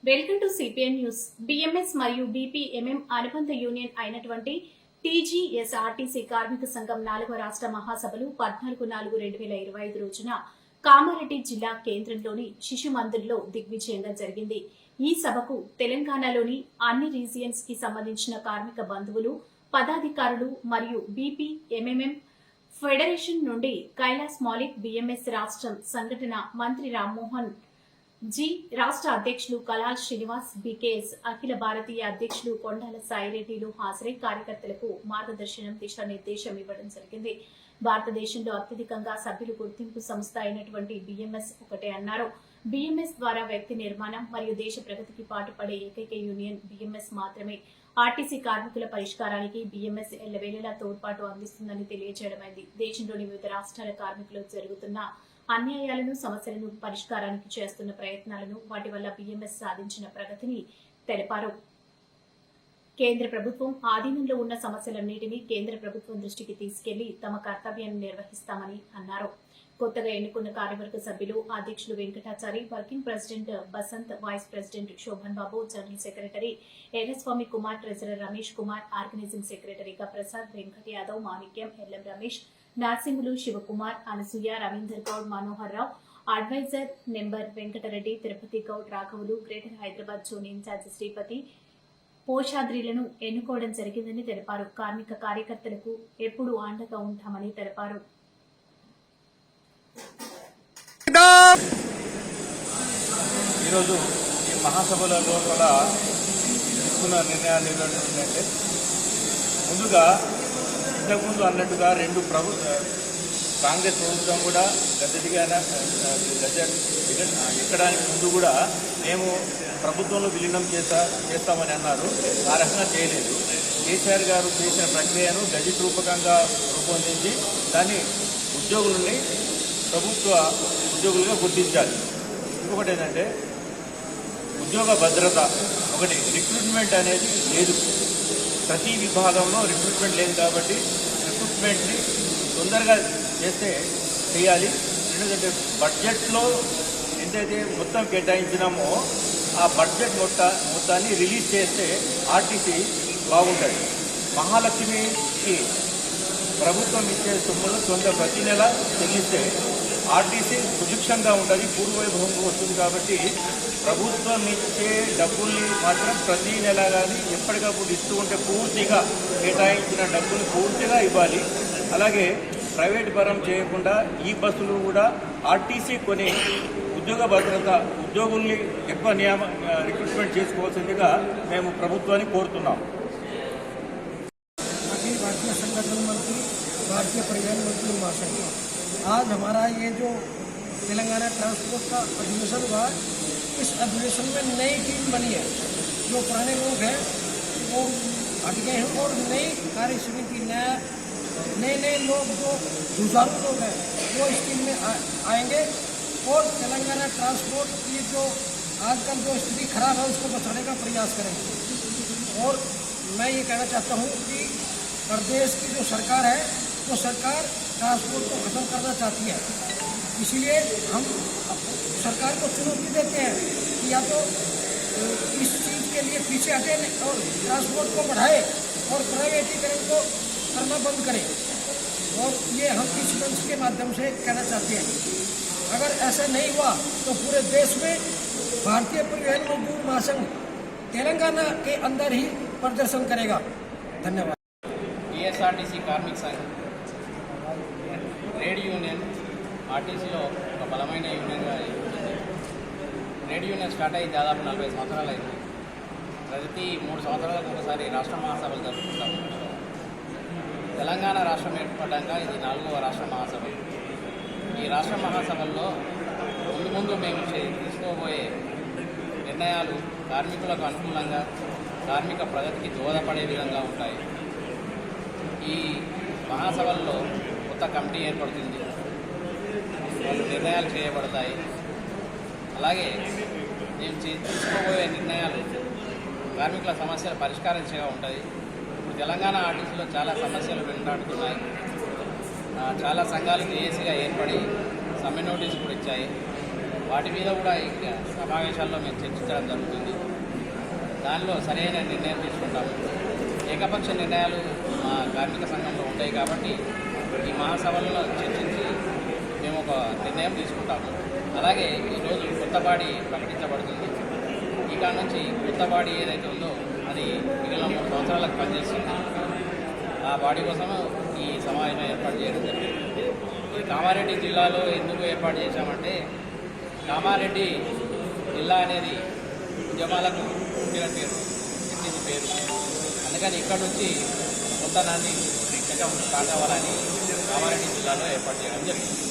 Welcome to CPN news. BMS మరియు బీపీఎంఎం అనుబంధ union అయినటువంటి టీజీఎస్ఆర్టీసీ కార్మిక సంఘం 4వ రాష్ట్ర మహాసభలు 14/4/2025 రోజున కామారెడ్డి జిల్లా కేంద్రంలోని శిశు మందిర్లో దిగ్విజయంగా జరిగింది. ఈ సభకు తెలంగాణలోని అన్ని రీజియన్స్ కి సంబంధించిన కార్మిక బంధువులు, పదాధికారులు మరియు బీపీఎంఎం ఫెడరేషన్ నుండి కైలాస్ మాలిక్, బిఎంఎస్ రాష్ట్ర సంఘటన మంత్రి రామ్మోహన్ జీ, రాష్ట్ర అధ్యక్షులు కలాల్ శ్రీనివాస్, బీకేఎస్ అఖిల భారతీయ అధ్యక్షులు కొండాల సాయిరెడ్డిలు హాజరై కార్యకర్తలకు మార్గదర్శనం, దిశానిర్దేశం ఇవ్వడం జరిగింది. భారతదేశంలో అత్యధికంగా సభ్యులు గుర్తింపు సంస్థ అయినటువంటి బిఎంఎస్ ఒకటే అన్నారు. బిఎంఎస్ ద్వారా వ్యక్తి నిర్మాణం మరియు దేశ ప్రగతికి పాటుపడే ఏకైక యూనియన్ బిఎంఎస్ మాత్రమే. ఆర్టీసీ కార్మికుల పరిష్కారానికి బిఎంఎస్ ఎల్లవేళలా తోడ్పాటు అందిస్తుందని తెలియజేయడమైంది. దేశంలోని వివిధ రాష్ట్రాల కార్మికులు జరుగుతున్న అన్యాయాలను, సమస్యలను పరిష్కారానికి చేస్తున్న ప్రయత్నాలను, వాటి వల్ల బిఎంఎస్ సాధించిన ప్రగతిని తెలిపారు. కేంద్ర ప్రభుత్వం ఆధీనంలో ఉన్న సమస్యలన్నింటినీ కేంద్ర ప్రభుత్వం దృష్టికి తీసుకెళ్లి తమ కర్తవ్యాన్ని నిర్వహిస్తామని అన్నారు. కొత్తగా ఎన్నుకున్న కార్యవర్గ సభ్యులు అధ్యక్షులు Venkatachari, working president Basanth, vice president Shobhan Babu, general secretary Elaswamy Kumar, treasurer Ramesh Kumar, organising సెక్రటరీగా Prasad, Venkat Yadav, Manikyam, LM Ramesh, Narsimhulu, Shivakumar, Anasuya, Ravinder Goud, Manohar Rao, adviser member Venkatareddy, Tirupati Goud, రాఘవులు, greater Hyderabad zone incharge Sripathi, పోషాద్రిలను ఎన్నుకోవడం జరిగిందని తెలిపారు. కార్మిక కార్యకర్తలకు ఎప్పుడూ అండగా ఉంటామని తెలిపారు. ఈరోజు ఈ మహాసభల లోపల తీసుకున్న నిర్ణయాలు ఏంటంటే, ముందుగా ఇంతకుముందు అన్నట్టుగా కాంగ్రెస్ ప్రభుత్వం కూడా ఎక్కడానికి ముందు కూడా మేము ప్రభుత్వంలో విలీనం చేస్తామని అన్నారు. ఆ రకంగా చేయలేదు. కేసీఆర్ గారు చేసిన ప్రక్రియను గజెట్ రూపకంగా రూపొందించి దాన్ని ఉద్యోగులని ప్రభుత్వ ఉద్యోగులుగా గుర్తించాలి. ఇంకొకటి ఏంటంటే ఉద్యోగ భద్రత. ఒకటి, రిక్రూట్మెంట్ అనేది లేదు. ప్రతి విభాగంలో రిక్రూట్మెంట్ లేదు కాబట్టి రిక్రూట్మెంట్ని తొందరగా చేయాలి. ఎందుకంటే బడ్జెట్లో ఎంతైతే మొత్తం కేటాయించినామో ఆ బడ్జెట్ మొత్తాన్ని రిలీజ్ చేస్తే ఆర్టీసీ బాగుంటుంది. మహాలక్ష్మికి ప్రభుత్వం ఇచ్చే సొమ్ములు ప్రతి నెల చెల్లిస్తే ఆర్టీసీ సుభిక్షంగా ఉంటుంది, పూర్వవైభవంగా వస్తుంది. కాబట్టి ప్రభుత్వం ఇచ్చే డబ్బుల్ని మాత్రం ప్రతి నెల కానీ ఎప్పటికప్పుడు ఇస్తూ ఉంటే పూర్తిగా కేటాయించిన డబ్బులు పూర్తిగా ఇవ్వాలి. అలాగే ప్రైవేట్ పరం చేయకుండా ఈ బస్సులు కూడా ఆర్టీసీ కొని ఉద్యోగ భద్రత, ఉద్యోగుల్ని ఎక్కువ రిక్రూట్మెంట్ చేసుకోవాల్సిందిగా మేము ప్రభుత్వాన్ని కోరుతున్నాం. भारतीय संगठन मंत्री, भारतीय परिवहन मंत्री महाशय, आज हमारा ये जो तेलंगाना ट्रांसपोर्ट का अधिवेशन हुआ, इस अधिवेशन में नई टीम बनी है. जो पुराने लोग हैं वो हट गए हैं और नई कार्य समिति, नए लोग जो जुझारू लोग हैं वो इस टीम में आएंगे और तेलंगाना ट्रांसपोर्ट की जो आजकल जो स्थिति खराब है उसको बचाने का प्रयास करेंगे. और मैं ये कहना चाहता हूँ कि प्रदेश की जो सरकार है वो सरकार ट्रांसपोर्ट को ख़त्म करना चाहती है. इसीलिए हम सरकार को चुनौती देते हैं कि या तो इस चीज़ के लिए पीछे हटे और ट्रांसपोर्ट को बढ़ाए और प्राइवेटीकरण को करना बंद करें. और ये हम इस मंच के माध्यम से कहना चाहते हैं. अगर ऐसा नहीं हुआ तो पूरे देश में भारतीय परिवहन मजदूर महासंघ तेलंगाना के अंदर ही प्रदर्शन करेगा. धन्यवाद. టీఎస్ఆర్టీసీ కార్మిక సంఘం ట్రేడ్ యూనియన్ ఆర్టీసీలో ఒక బలమైన యూనియన్గా ఉంటుంది. ట్రేడ్ యూనియన్ స్టార్ట్ అయ్యి దాదాపు 40 సంవత్సరాలు అయింది. ప్రతి 3 సంవత్సరాలకు ఒకసారి రాష్ట్ర మహాసభలు జరుపుకుంటాము. తెలంగాణ రాష్ట్రం ఏర్పడ్డాక ఇది 4వ రాష్ట్ర మహాసభ. ఈ రాష్ట్ర మహాసభల్లో ముందు మేము తీసుకోబోయే నిర్ణయాలు కార్మికులకు అనుకూలంగా, కార్మిక ప్రగతికి దోహదపడే విధంగా ఉంటాయి. ఈ మహాసభల్లో కొత్త కమిటీ ఏర్పడుతుంది, వాళ్ళు నిర్ణయాలు చేయబడతాయి. అలాగే మేము తీసుకోబోయే నిర్ణయాలు కార్మికుల సమస్యల పరిష్కారం చేయగా ఉంటుంది. ఇప్పుడు తెలంగాణ ఆర్టీసీలో చాలా సమస్యలు వెంటాడుతున్నాయి. చాలా సంఘాలు జేఏసీగా ఏర్పడి సమ్మె నోటీసు కూడా ఇచ్చాయి. వాటి మీద కూడా ఇంకా సమావేశాల్లో మేము చర్చించడం జరుగుతుంది. దానిలో సరైన నిర్ణయం తీసుకుంటాము. ఏకపక్ష నిర్ణయాలు మా కార్మిక సంఘంలో ఉంటాయి కాబట్టి ఈ మహాసభలలో చర్చించి మేము ఒక నిర్ణయం తీసుకుంటాము. అలాగే ఈరోజు కొత్త బాడీ ప్రకటించబడుతుంది. ఇక నుంచి కొత్త బాడీ ఏదైతే ఉందో అది మిగిలిన 3 సంవత్సరాలకు పనిచేస్తుంది. ఆ బాడీ కోసం ఈ సమావేశం ఏర్పాటు చేయడం జరిగింది. ఇది కామారెడ్డి జిల్లాలో ఎందుకు ఏర్పాటు చేశామంటే కామారెడ్డి జిల్లా అనేది ఉద్యమాలకు పుట్టిన పేరు, ఎత్తింది పేరు. అందుకని ఇక్కడ నుంచి కొత్త నాటి స్టార్ట్ అవ్వాలని కామారెడ్డి జిల్లాలో ఏర్పాటు చేయడం జరిగింది.